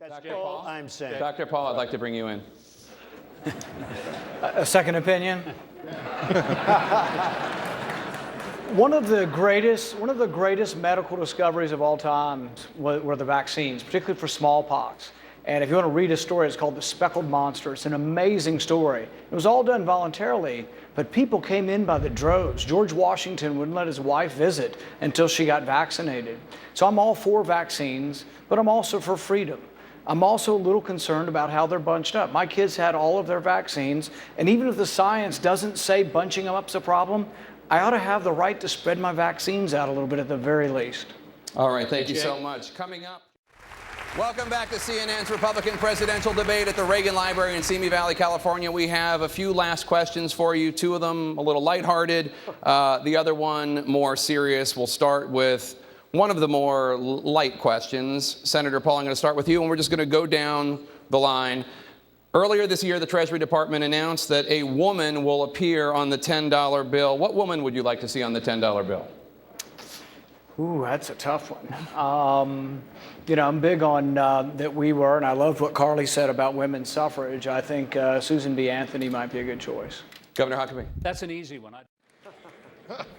That's all I'm saying. Dr. Paul, I'd like to bring you in. A second opinion? One of the greatest medical discoveries of all time were the vaccines, particularly for smallpox. And if you want to read a story, it's called The Speckled Monster. It's an amazing story. It was all done voluntarily, but people came in by the droves. George Washington wouldn't let his wife visit until she got vaccinated. So I'm all for vaccines, but I'm also for freedom. I'm also a little concerned about how they're bunched up. My kids had all of their vaccines, and even if the science doesn't say bunching them up's a problem, I ought to have the right to spread my vaccines out a little bit at the very least. All right, thank you so much. Coming up, welcome back to CNN's Republican presidential debate at the Reagan Library in Simi Valley, California. We have a few last questions for you, two of them a little lighthearted, the other one more serious. We'll start with one of the more light questions. Senator Paul, I'm going to start with you, and we're just going to go down the line. Earlier this year, the Treasury Department announced that a woman will appear on the $10 bill. What woman would you like to see on the $10 bill? Ooh, that's a tough one. You know, I'm big on that we were, and I loved what Carly said about women's suffrage. I think Susan B. Anthony might be a good choice. Governor Huckabee. That's an easy one.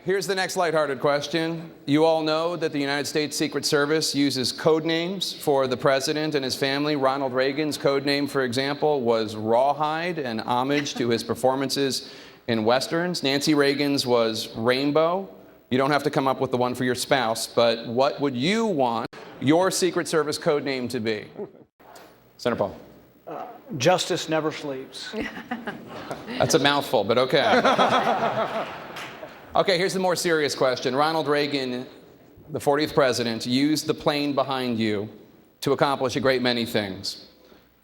Here's the next lighthearted question. You all know that the United States Secret Service uses code names for the president and his family. Ronald Reagan's code name, for example, was Rawhide, an homage to his performances in Westerns. Nancy Reagan's was Rainbow. You don't have to come up with the one for your spouse, but what would you want your Secret Service code name to be? Senator Paul. Justice never sleeps. That's a mouthful, but okay. Okay, here's the more serious question. Ronald Reagan, the 40th president, used the plane behind you to accomplish a great many things.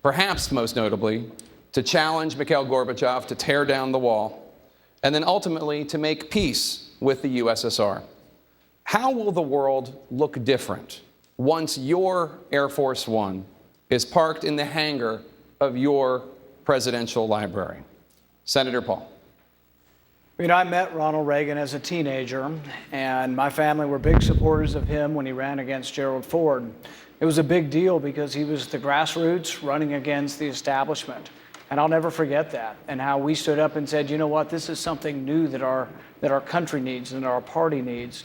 Perhaps most notably, to challenge Mikhail Gorbachev to tear down the wall, and then ultimately to make peace with the USSR. How will the world look different once your Air Force One is parked in the hangar of your presidential library? Senator Paul. You know, I met Ronald Reagan as a teenager, and my family were big supporters of him when he ran against Gerald Ford. It was a big deal because he was the grassroots running against the establishment. And I'll never forget that, and how we stood up and said, you know what, this is something new that our country needs and our party needs.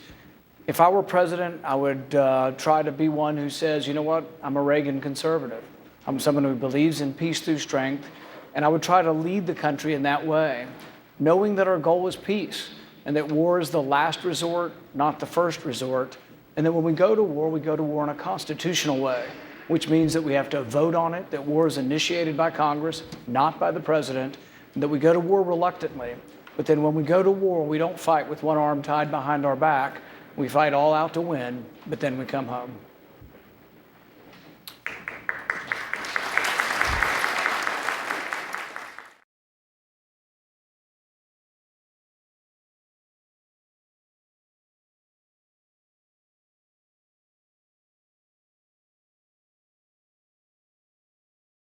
If I were president, I would try to be one who says, you know what, I'm a Reagan conservative. I'm someone who believes in peace through strength, and I would try to lead the country in that way, knowing that our goal is peace and that war is the last resort, not the first resort, and that when we go to war in a constitutional way, which means that we have to vote on it, that war is initiated by Congress, not by the president, and that we go to war reluctantly. But then when we go to war, we don't fight with one arm tied behind our back. We fight all out to win, but then we come home.